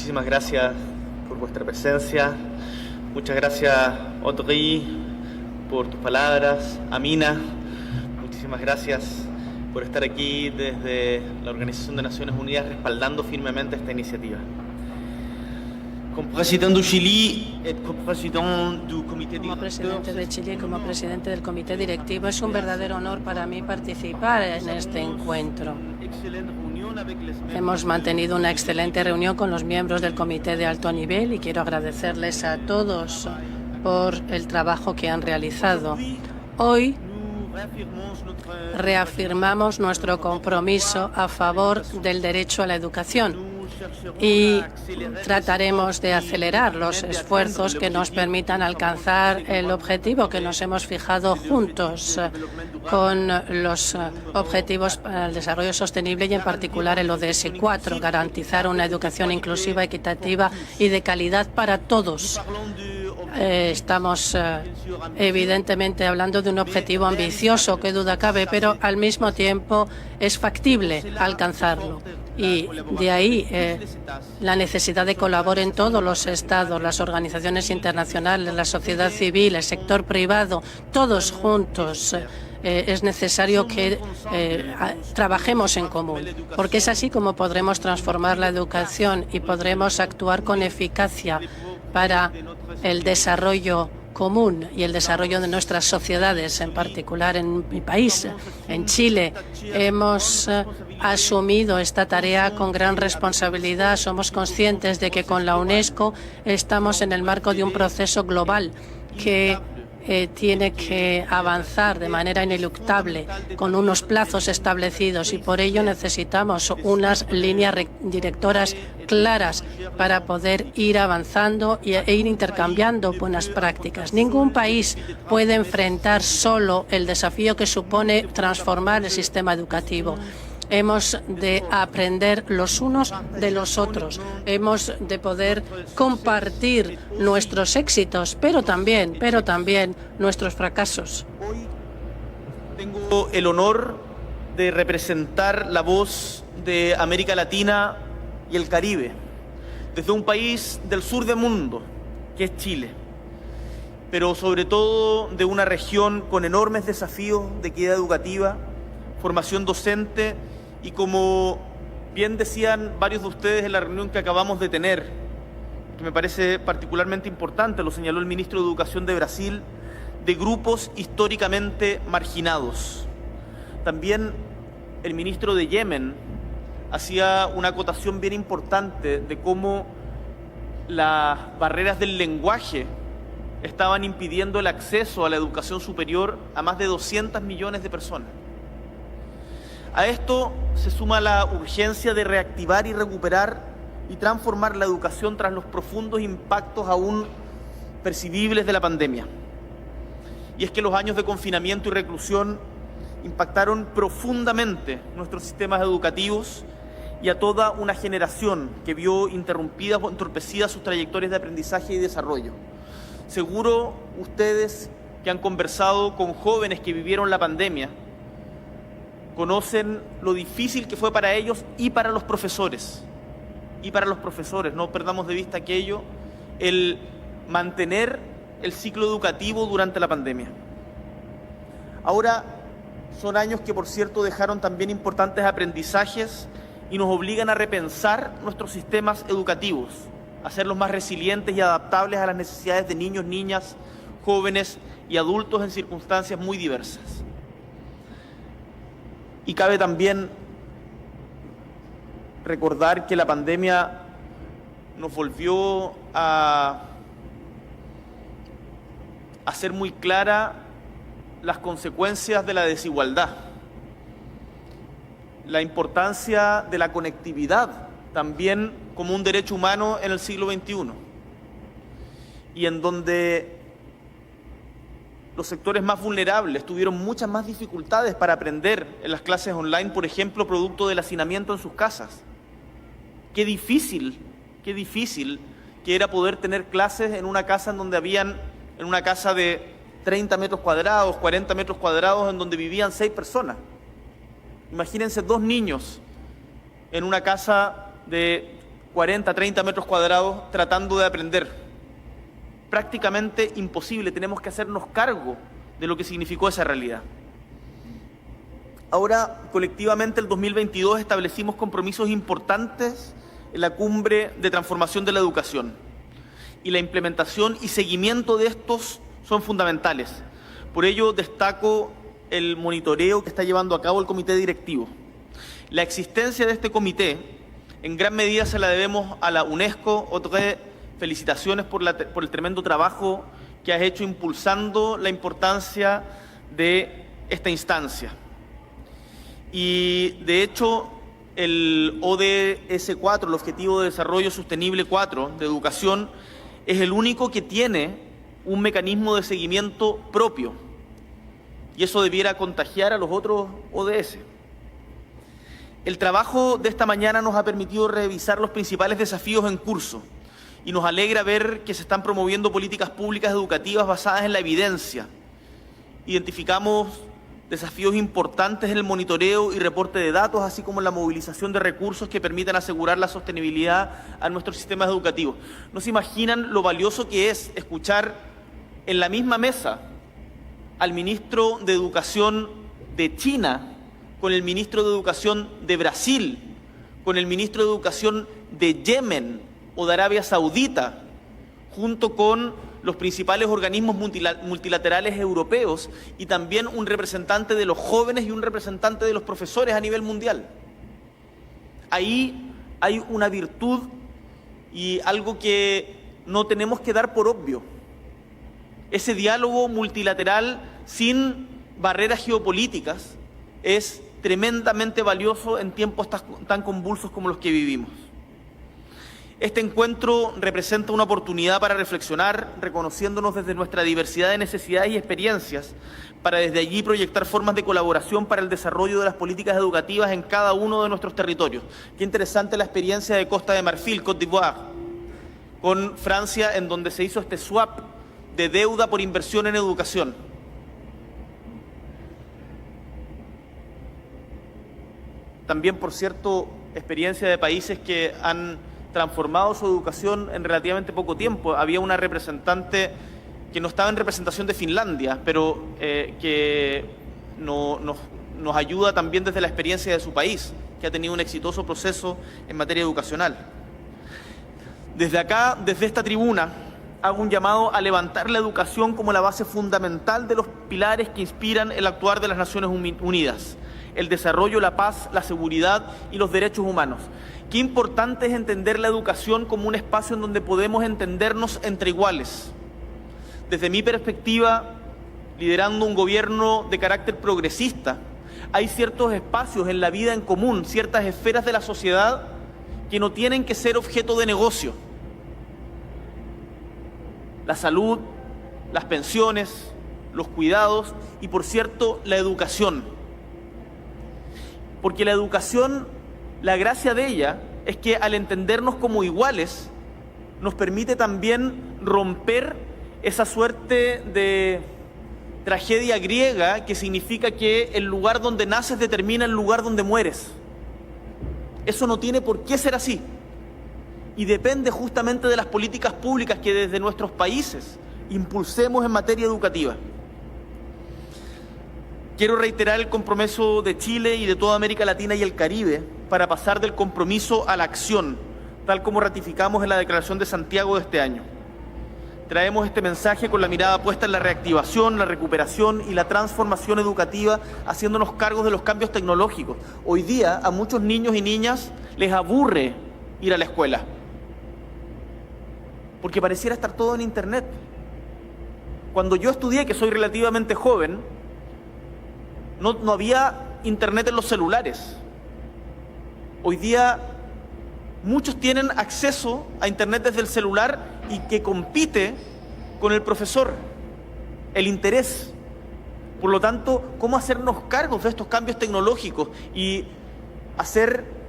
muchísimas gracias por vuestra presencia. Muchas gracias, Audrey, por tus palabras. Amina, muchísimas gracias por estar aquí desde la Organización de Naciones Unidas respaldando firmemente esta iniciativa. Como presidente de Chile y como presidente del comité directivo, es un verdadero honor para mí participar en este encuentro. Hemos mantenido una excelente reunión con los miembros del comité de alto nivel y quiero agradecerles a todos por el trabajo que han realizado. Hoy reafirmamos nuestro compromiso a favor del derecho a la educación y trataremos de acelerar los esfuerzos que nos permitan alcanzar el objetivo que nos hemos fijado juntos con los Objetivos para el Desarrollo Sostenible y en particular el ODS 4, garantizar una educación inclusiva, equitativa y de calidad para todos. Estamos evidentemente hablando de un objetivo ambicioso, que duda cabe, pero al mismo tiempo es factible alcanzarlo. Y de ahí la necesidad de colaborar en todos los estados, las organizaciones internacionales, la sociedad civil, el sector privado, todos juntos. Es necesario que trabajemos en común, porque es así como podremos transformar la educación y podremos actuar con eficacia para el desarrollo común y el desarrollo de nuestras sociedades, en particular en mi país, en Chile. Hemos asumido esta tarea con gran responsabilidad. Somos conscientes de que con la UNESCO estamos en el marco de un proceso global que tiene que avanzar de manera ineluctable con unos plazos establecidos y por ello necesitamos unas líneas directoras claras para poder ir avanzando e ir intercambiando buenas prácticas. Ningún país puede enfrentar solo el desafío que supone transformar el sistema educativo. Hemos de aprender los unos de los otros. Hemos de poder compartir nuestros éxitos, pero también nuestros fracasos. Hoy tengo el honor de representar la voz de América Latina y el Caribe, desde un país del sur del mundo, que es Chile, pero sobre todo de una región con enormes desafíos de equidad educativa, formación docente y, como bien decían varios de ustedes en la reunión que acabamos de tener, que me parece particularmente importante, lo señaló el ministro de Educación de Brasil, de grupos históricamente marginados. También el ministro de Yemen hacía una acotación bien importante de cómo las barreras del lenguaje estaban impidiendo el acceso a la educación superior a más de 200 millones de personas. A esto se suma la urgencia de reactivar y recuperar y transformar la educación tras los profundos impactos aún percibibles de la pandemia. Y es que los años de confinamiento y reclusión impactaron profundamente nuestros sistemas educativos y a toda una generación que vio interrumpidas o entorpecidas sus trayectorias de aprendizaje y desarrollo. Seguro ustedes que han conversado con jóvenes que vivieron la pandemia conocen lo difícil que fue para ellos y para los profesores. No perdamos de vista aquello, el mantener el ciclo educativo durante la pandemia. Ahora son años que, por cierto, dejaron también importantes aprendizajes y nos obligan a repensar nuestros sistemas educativos, a hacerlos más resilientes y adaptables a las necesidades de niños, niñas, jóvenes y adultos en circunstancias muy diversas. Y cabe también recordar que la pandemia nos volvió a hacer muy clara las consecuencias de la desigualdad, la importancia de la conectividad también como un derecho humano en el siglo XXI, y en donde los sectores más vulnerables tuvieron muchas más dificultades para aprender en las clases online, por ejemplo, producto del hacinamiento en sus casas. Qué difícil que era poder tener clases en una casa en una casa de 30 metros cuadrados, 40 metros cuadrados, en donde vivían 6 personas. Imagínense 2 niños en una casa de 40, 30 metros cuadrados tratando de aprender. Prácticamente imposible, tenemos que hacernos cargo de lo que significó esa realidad. Ahora, colectivamente, el 2022 establecimos compromisos importantes en la cumbre de transformación de la educación. Y la implementación y seguimiento de estos son fundamentales. Por ello, destaco el monitoreo que está llevando a cabo el comité directivo. La existencia de este comité, en gran medida se la debemos a la UNESCO. Otra felicitaciones por el tremendo trabajo que has hecho impulsando la importancia de esta instancia. Y de hecho, el ODS 4, el Objetivo de Desarrollo Sostenible 4 de Educación, es el único que tiene un mecanismo de seguimiento propio. Y eso debiera contagiar a los otros ODS. El trabajo de esta mañana nos ha permitido revisar los principales desafíos en curso y nos alegra ver que se están promoviendo políticas públicas educativas basadas en la evidencia. Identificamos desafíos importantes en el monitoreo y reporte de datos, así como en la movilización de recursos que permitan asegurar la sostenibilidad a nuestros sistemas educativos. No se imaginan lo valioso que es escuchar en la misma mesa al ministro de Educación de China, con el ministro de Educación de Brasil, con el ministro de Educación de Yemen o de Arabia Saudita, junto con los principales organismos multilaterales europeos y también un representante de los jóvenes y un representante de los profesores a nivel mundial. Ahí hay una virtud y algo que no tenemos que dar por obvio. Ese diálogo multilateral sin barreras geopolíticas es tremendamente valioso en tiempos tan convulsos como los que vivimos. Este encuentro representa una oportunidad para reflexionar, reconociéndonos desde nuestra diversidad de necesidades y experiencias, para desde allí proyectar formas de colaboración para el desarrollo de las políticas educativas en cada uno de nuestros territorios. Qué interesante la experiencia de Costa de Marfil, Côte d'Ivoire, con Francia, en donde se hizo este swap de deuda por inversión en educación. También, por cierto, experiencia de países que han transformado su educación en relativamente poco tiempo. Había una representante que no estaba en representación de Finlandia, pero que nos ayuda también desde la experiencia de su país, que ha tenido un exitoso proceso en materia educacional. Desde acá, desde esta tribuna, hago un llamado a levantar la educación como la base fundamental de los pilares que inspiran el actuar de las Naciones Unidas: el desarrollo, la paz, la seguridad y los derechos humanos. Qué importante es entender la educación como un espacio en donde podemos entendernos entre iguales. Desde mi perspectiva, liderando un gobierno de carácter progresista, hay ciertos espacios en la vida en común, ciertas esferas de la sociedad que no tienen que ser objeto de negocio. La salud, las pensiones, los cuidados y, por cierto, la educación. Porque la educación, la gracia de ella es que al entendernos como iguales, nos permite también romper esa suerte de tragedia griega que significa que el lugar donde naces determina el lugar donde mueres. Eso no tiene por qué ser así. Y depende justamente de las políticas públicas que desde nuestros países impulsemos en materia educativa. Quiero reiterar el compromiso de Chile y de toda América Latina y el Caribe para pasar del compromiso a la acción, tal como ratificamos en la Declaración de Santiago de este año. Traemos este mensaje con la mirada puesta en la reactivación, la recuperación y la transformación educativa, haciéndonos cargos de los cambios tecnológicos. Hoy día a muchos niños y niñas les aburre ir a la escuela, porque pareciera estar todo en Internet. Cuando yo estudié, que soy relativamente joven, no había Internet en los celulares. Hoy día muchos tienen acceso a Internet desde el celular y que compite con el profesor, el interés. Por lo tanto, ¿cómo hacernos cargos de estos cambios tecnológicos y hacer...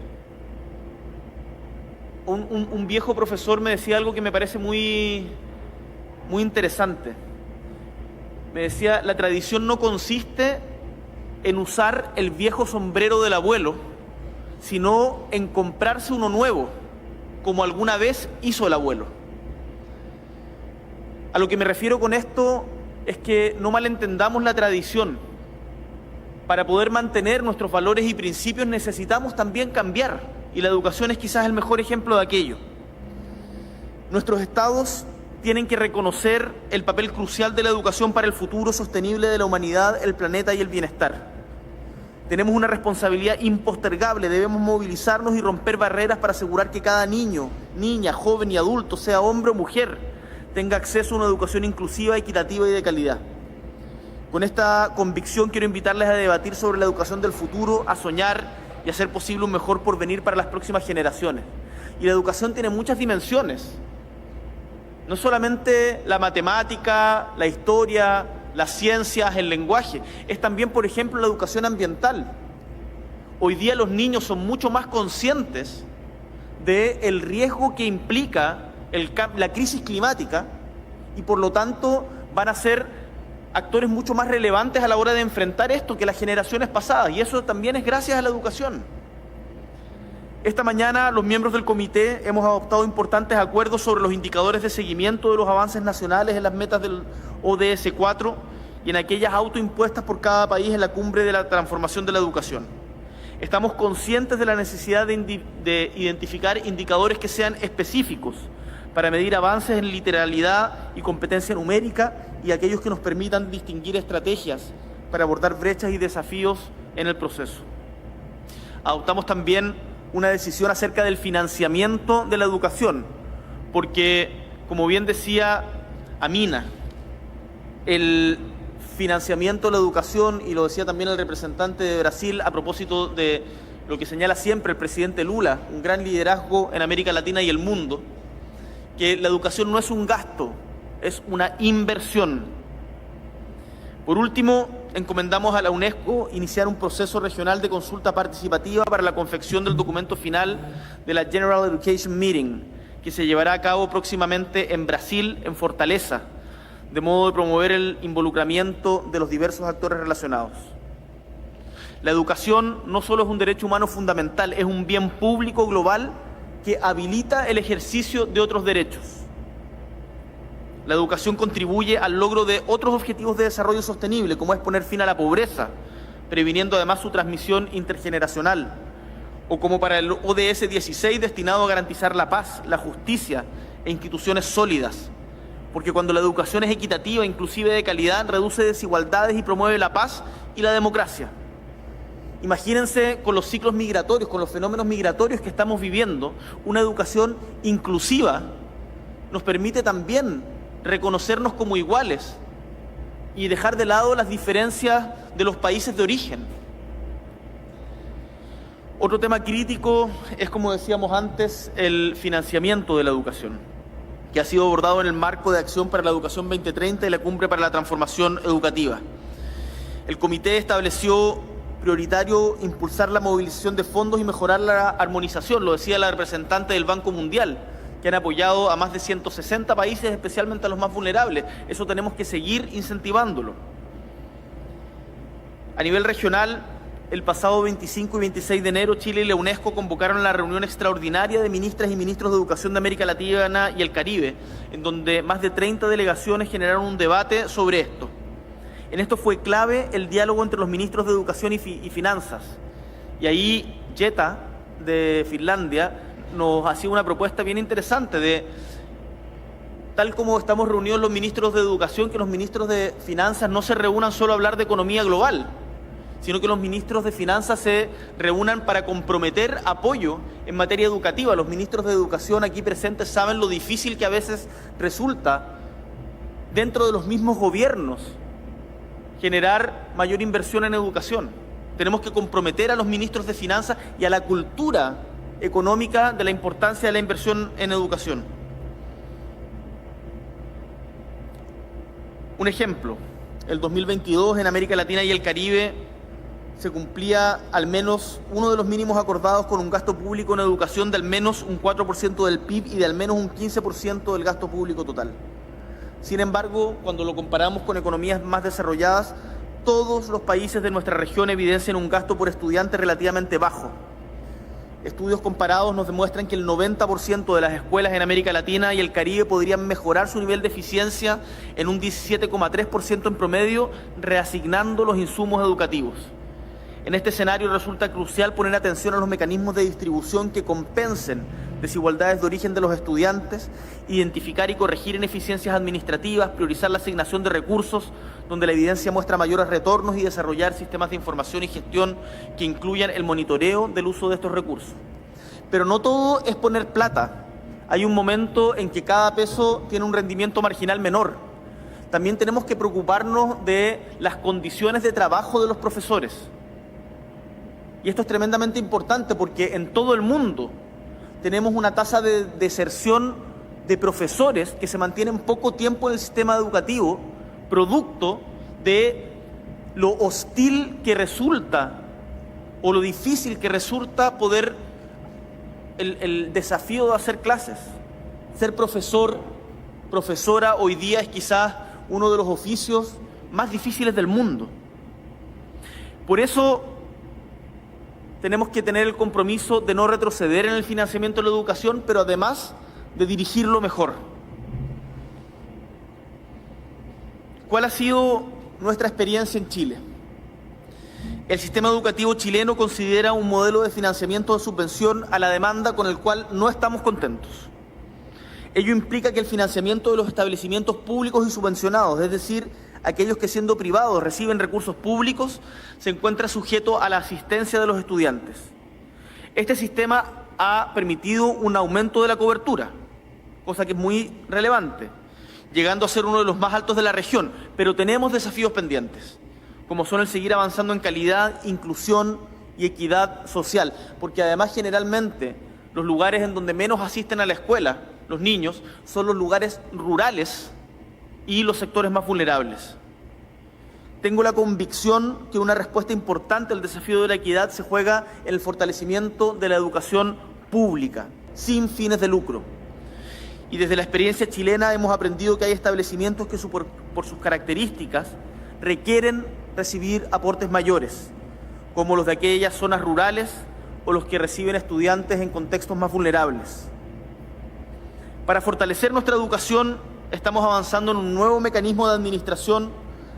Un viejo profesor me decía algo que me parece muy interesante. Me decía, la tradición no consiste en usar el viejo sombrero del abuelo, sino en comprarse uno nuevo. como alguna vez hizo el abuelo. A lo que me refiero con esto es que no malentendamos la tradición. Para poder mantener nuestros valores y principios necesitamos también cambiar, y la educación es quizás el mejor ejemplo de aquello. Nuestros estados tienen que reconocer el papel crucial de la educación para el futuro sostenible de la humanidad, el planeta y el bienestar. Tenemos una responsabilidad impostergable, debemos movilizarnos y romper barreras para asegurar que cada niño, niña, joven y adulto, sea hombre o mujer, tenga acceso a una educación inclusiva, equitativa y de calidad. Con esta convicción quiero invitarles a debatir sobre la educación del futuro, a soñar y a hacer posible un mejor porvenir para las próximas generaciones. Y la educación tiene muchas dimensiones. No solamente la matemática, la historia, las ciencias, el lenguaje, es también, por ejemplo, la educación ambiental. Hoy día los niños son mucho más conscientes del riesgo que implica la crisis climática y por lo tanto van a ser actores mucho más relevantes a la hora de enfrentar esto que las generaciones pasadas, y eso también es gracias a la educación. Esta mañana los miembros del comité hemos adoptado importantes acuerdos sobre los indicadores de seguimiento de los avances nacionales en las metas del ODS 4 y en aquellas autoimpuestas por cada país en la cumbre de la transformación de la educación. Estamos conscientes de la necesidad de identificar indicadores que sean específicos para medir avances en literalidad y competencia numérica y aquellos que nos permitan distinguir estrategias para abordar brechas y desafíos en el proceso. Adoptamos también una decisión acerca del financiamiento de la educación, porque, como bien decía Amina, el financiamiento de la educación, y lo decía también el representante de Brasil a propósito de lo que señala siempre el presidente Lula, un gran liderazgo en América Latina y el mundo, que la educación no es un gasto, es una inversión. Por último, encomendamos a la UNESCO iniciar un proceso regional de consulta participativa para la confección del documento final de la General Education Meeting, que se llevará a cabo próximamente en Brasil, en Fortaleza, de modo de promover el involucramiento de los diversos actores relacionados. La educación no solo es un derecho humano fundamental, es un bien público global que habilita el ejercicio de otros derechos. La educación contribuye al logro de otros objetivos de desarrollo sostenible, como es poner fin a la pobreza, previniendo además su transmisión intergeneracional, o como para el ODS 16 destinado a garantizar la paz, la justicia e instituciones sólidas, porque cuando la educación es equitativa, inclusive de calidad, reduce desigualdades y promueve la paz y la democracia. Imagínense con los ciclos migratorios, con los fenómenos migratorios que estamos viviendo, una educación inclusiva nos permite también reconocernos como iguales y dejar de lado las diferencias de los países de origen. Otro tema crítico es, como decíamos antes, el financiamiento de la educación, que ha sido abordado en el marco de acción para la educación 2030 y la cumbre para la transformación educativa. El comité estableció prioritario impulsar la movilización de fondos y mejorar la armonización, lo decía la representante del Banco Mundial, que han apoyado a más de 160 países, especialmente a los más vulnerables. Eso tenemos que seguir incentivándolo. A nivel regional, el pasado 25 y 26 de enero, Chile y la UNESCO convocaron la reunión extraordinaria de ministras y ministros de Educación de América Latina y el Caribe, en donde más de 30 delegaciones generaron un debate sobre esto. En esto fue clave el diálogo entre los ministros de Educación y Finanzas. Y ahí Jeta, de Finlandia, nos hacía una propuesta bien interesante de, tal como estamos reunidos los ministros de Educación, que los ministros de Finanzas no se reúnan solo a hablar de economía global, sino que los ministros de Finanzas se reúnan para comprometer apoyo en materia educativa. Los ministros de Educación aquí presentes saben lo difícil que a veces resulta dentro de los mismos gobiernos generar mayor inversión en educación. Tenemos que comprometer a los ministros de Finanzas y a la cultura económica de la importancia de la inversión en educación. Un ejemplo, el 2022 en América Latina y el Caribe se cumplía al menos uno de los mínimos acordados con un gasto público en educación de al menos un 4% del PIB y de al menos un 15% del gasto público total. Sin embargo, cuando lo comparamos con economías más desarrolladas, todos los países de nuestra región evidencian un gasto por estudiante relativamente bajo. Estudios comparados nos demuestran que el 90% de las escuelas en América Latina y el Caribe podrían mejorar su nivel de eficiencia en un 17,3% en promedio, reasignando los insumos educativos. En este escenario resulta crucial poner atención a los mecanismos de distribución que compensen desigualdades de origen de los estudiantes, identificar y corregir ineficiencias administrativas, priorizar la asignación de recursos donde la evidencia muestra mayores retornos y desarrollar sistemas de información y gestión que incluyan el monitoreo del uso de estos recursos. Pero no todo es poner plata. Hay un momento en que cada peso tiene un rendimiento marginal menor. También tenemos que preocuparnos de las condiciones de trabajo de los profesores. Y esto es tremendamente importante porque en todo el mundo tenemos una tasa de deserción de profesores que se mantienen poco tiempo en el sistema educativo, producto de lo hostil que resulta o lo difícil que resulta poder el desafío de hacer clases. Ser profesor, profesora hoy día es quizás uno de los oficios más difíciles del mundo. Por eso tenemos que tener el compromiso de no retroceder en el financiamiento de la educación, pero además de dirigirlo mejor. ¿Cuál ha sido nuestra experiencia en Chile? El sistema educativo chileno considera un modelo de financiamiento de subvención a la demanda con el cual no estamos contentos. Ello implica que el financiamiento de los establecimientos públicos y subvencionados, es decir, aquellos que siendo privados reciben recursos públicos, se encuentra sujeto a la asistencia de los estudiantes. Este sistema ha permitido un aumento de la cobertura, cosa que es muy relevante, llegando a ser uno de los más altos de la región, pero tenemos desafíos pendientes, como son el seguir avanzando en calidad, inclusión y equidad social, porque además generalmente los lugares en donde menos asisten a la escuela los niños son los lugares rurales y los sectores más vulnerables. Tengo la convicción que una respuesta importante al desafío de la equidad se juega en el fortalecimiento de la educación pública, sin fines de lucro. Y desde la experiencia chilena hemos aprendido que hay establecimientos que por sus características requieren recibir aportes mayores, como los de aquellas zonas rurales o los que reciben estudiantes en contextos más vulnerables. Para fortalecer nuestra educación, estamos avanzando en un nuevo mecanismo de administración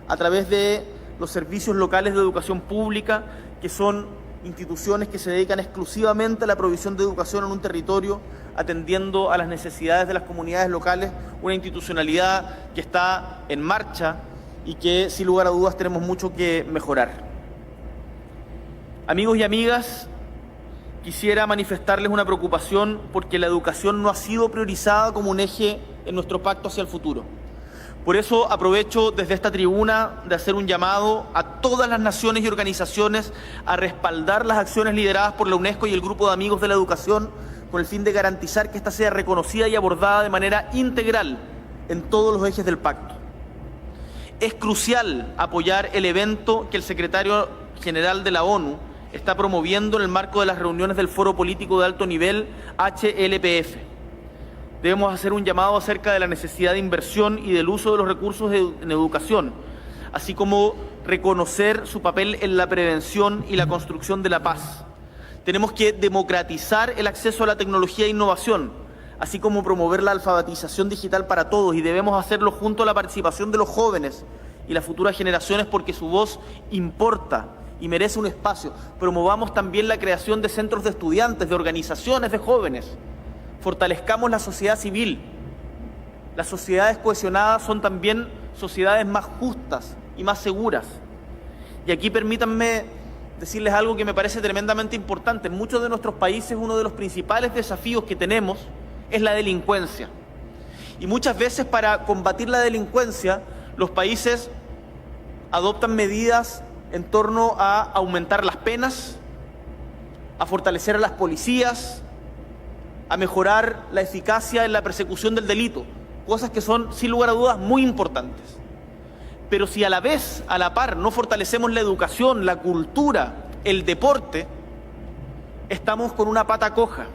a través de los servicios locales de educación pública, que son instituciones que se dedican exclusivamente a la provisión de educación en un territorio, atendiendo a las necesidades de las comunidades locales, una institucionalidad que está en marcha y que, sin lugar a dudas, tenemos mucho que mejorar. Amigos y amigas, quisiera manifestarles una preocupación porque la educación no ha sido priorizada como un eje en nuestro pacto hacia el futuro. Por eso aprovecho desde esta tribuna de hacer un llamado a todas las naciones y organizaciones a respaldar las acciones lideradas por la UNESCO y el Grupo de Amigos de la Educación con el fin de garantizar que ésta sea reconocida y abordada de manera integral en todos los ejes del pacto. Es crucial apoyar el evento que el secretario general de la ONU está promoviendo en el marco de las reuniones del Foro Político de Alto Nivel HLPF. Debemos hacer un llamado acerca de la necesidad de inversión y del uso de los recursos en educación, así como reconocer su papel en la prevención y la construcción de la paz. Tenemos que democratizar el acceso a la tecnología e innovación, así como promover la alfabetización digital para todos, y debemos hacerlo junto a la participación de los jóvenes y las futuras generaciones porque su voz importa y merece un espacio. Promovamos también la creación de centros de estudiantes, de organizaciones de jóvenes. Fortalezcamos la sociedad civil. Las sociedades cohesionadas son también sociedades más justas y más seguras. Y aquí permítanme decirles algo que me parece tremendamente importante. En muchos de nuestros países uno de los principales desafíos que tenemos es la delincuencia. Y muchas veces para combatir la delincuencia los países adoptan medidas en torno a aumentar las penas, a fortalecer a las policías, a mejorar la eficacia en la persecución del delito, cosas que son, sin lugar a dudas, muy importantes. Pero si a la vez, a la par, no fortalecemos la educación, la cultura, el deporte, estamos con una pata coja.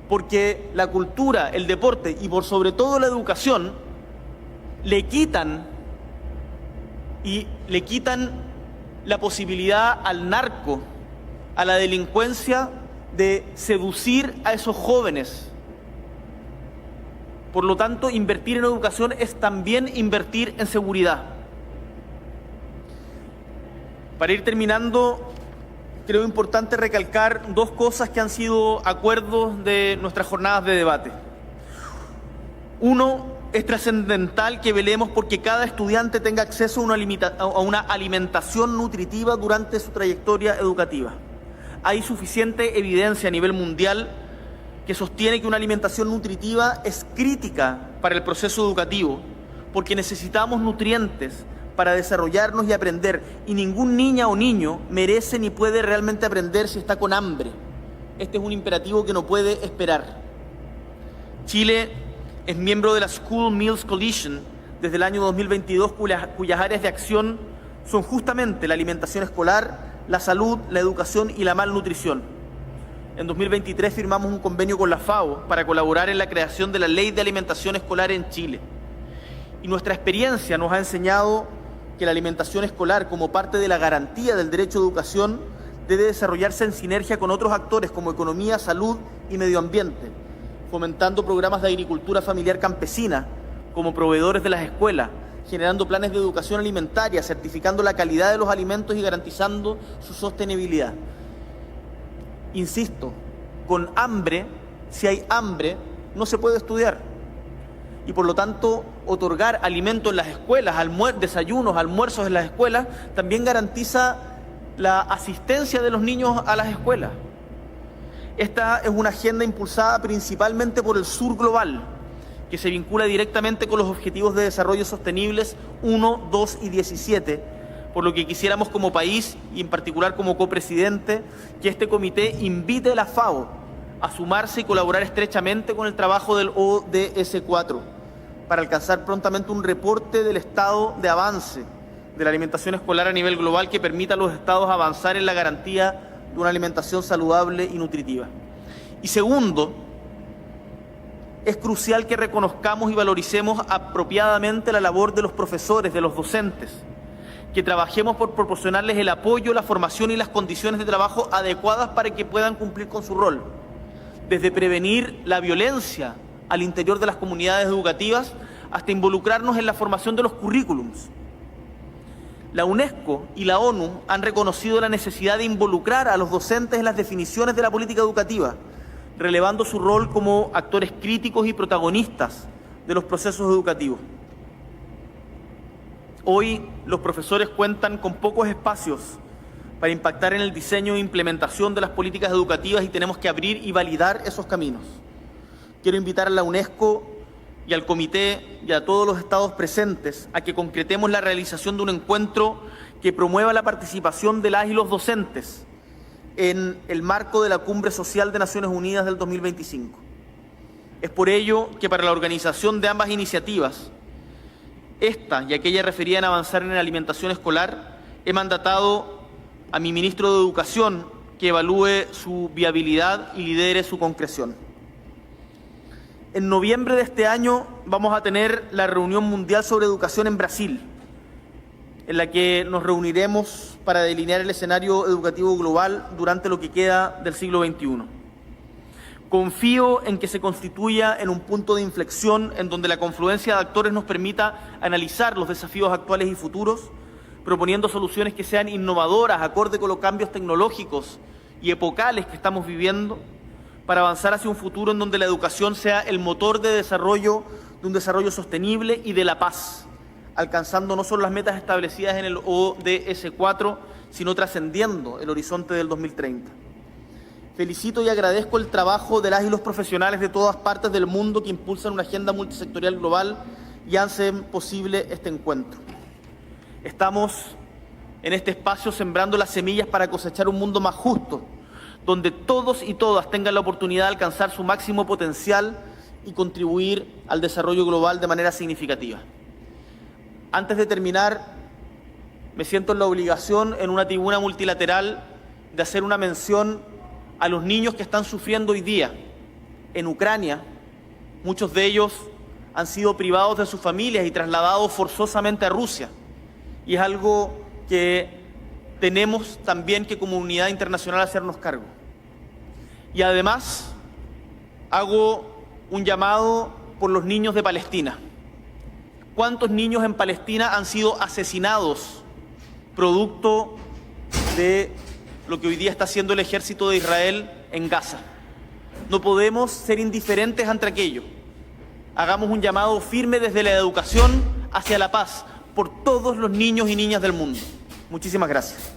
Porque la cultura, el deporte y por sobre todo la educación le quitan la posibilidad al narco, a la delincuencia, de seducir a esos jóvenes. Por lo tanto, invertir en educación es también invertir en seguridad. Para ir terminando, creo importante recalcar dos cosas que han sido acuerdos de nuestras jornadas de debate. Uno, es trascendental que velemos porque cada estudiante tenga acceso a una alimentación nutritiva durante su trayectoria educativa. Hay suficiente evidencia a nivel mundial que sostiene que una alimentación nutritiva es crítica para el proceso educativo, porque necesitamos nutrientes para desarrollarnos y aprender, y ningún niña o niño merece ni puede realmente aprender si está con hambre. Este es un imperativo que no puede esperar. Chile es miembro de la School Meals Coalition desde el año 2022, cuyas áreas de acción son justamente la alimentación escolar, la salud, la educación y la malnutrición. En 2023 firmamos un convenio con la FAO para colaborar en la creación de la Ley de Alimentación Escolar en Chile. Y nuestra experiencia nos ha enseñado que la alimentación escolar, como parte de la garantía del derecho a educación, debe desarrollarse en sinergia con otros actores como economía, salud y medio ambiente, fomentando programas de agricultura familiar campesina como proveedores de las escuelas, generando planes de educación alimentaria, certificando la calidad de los alimentos y garantizando su sostenibilidad. Insisto, con hambre, si hay hambre, no se puede estudiar. Y por lo tanto, otorgar alimento en las escuelas, desayunos, almuerzos en las escuelas, también garantiza la asistencia de los niños a las escuelas. Esta es una agenda impulsada principalmente por el Sur Global, que se vincula directamente con los Objetivos de Desarrollo Sostenibles 1, 2 y 17, por lo que quisiéramos como país, y en particular como copresidente, que este comité invite a la FAO a sumarse y colaborar estrechamente con el trabajo del ODS 4 para alcanzar prontamente un reporte del estado de avance de la alimentación escolar a nivel global que permita a los estados avanzar en la garantía de una alimentación saludable y nutritiva. Y segundo, es crucial que reconozcamos y valoricemos apropiadamente la labor de los profesores, de los docentes, que trabajemos por proporcionarles el apoyo, la formación y las condiciones de trabajo adecuadas para que puedan cumplir con su rol, desde prevenir la violencia al interior de las comunidades educativas hasta involucrarnos en la formación de los currículums. La UNESCO y la ONU han reconocido la necesidad de involucrar a los docentes en las definiciones de la política educativa, relevando su rol como actores críticos y protagonistas de los procesos educativos. Hoy los profesores cuentan con pocos espacios para impactar en el diseño e implementación de las políticas educativas y tenemos que abrir y validar esos caminos. Quiero invitar a la UNESCO y al Comité y a todos los estados presentes a que concretemos la realización de un encuentro que promueva la participación de las y los docentes en el marco de la Cumbre Social de Naciones Unidas del 2025. Es por ello que para la organización de ambas iniciativas, esta y aquella referida en avanzar en la alimentación escolar, he mandatado a mi ministro de Educación que evalúe su viabilidad y lidere su concreción. En noviembre de este año vamos a tener la reunión mundial sobre educación en Brasil, en la que nos reuniremos para delinear el escenario educativo global durante lo que queda del siglo XXI. Confío en que se constituya en un punto de inflexión en donde la confluencia de actores nos permita analizar los desafíos actuales y futuros, proponiendo soluciones que sean innovadoras, acorde con los cambios tecnológicos y epocales que estamos viviendo, para avanzar hacia un futuro en donde la educación sea el motor de desarrollo, de un desarrollo sostenible y de la paz, alcanzando no solo las metas establecidas en el ODS 4, sino trascendiendo el horizonte del 2030. Felicito y agradezco el trabajo de las y los profesionales de todas partes del mundo que impulsan una agenda multisectorial global y hacen posible este encuentro. Estamos en este espacio sembrando las semillas para cosechar un mundo más justo, donde todos y todas tengan la oportunidad de alcanzar su máximo potencial y contribuir al desarrollo global de manera significativa. Antes de terminar, me siento en la obligación, en una tribuna multilateral, de hacer una mención a los niños que están sufriendo hoy día en Ucrania. Muchos de ellos han sido privados de sus familias y trasladados forzosamente a Rusia. Y es algo que tenemos también que como comunidad internacional hacernos cargo. Y además hago un llamado por los niños de Palestina. ¿Cuántos niños en Palestina han sido asesinados producto de lo que hoy día está haciendo el ejército de Israel en Gaza? No podemos ser indiferentes ante aquello. Hagamos un llamado firme desde la educación hacia la paz por todos los niños y niñas del mundo. Muchísimas gracias.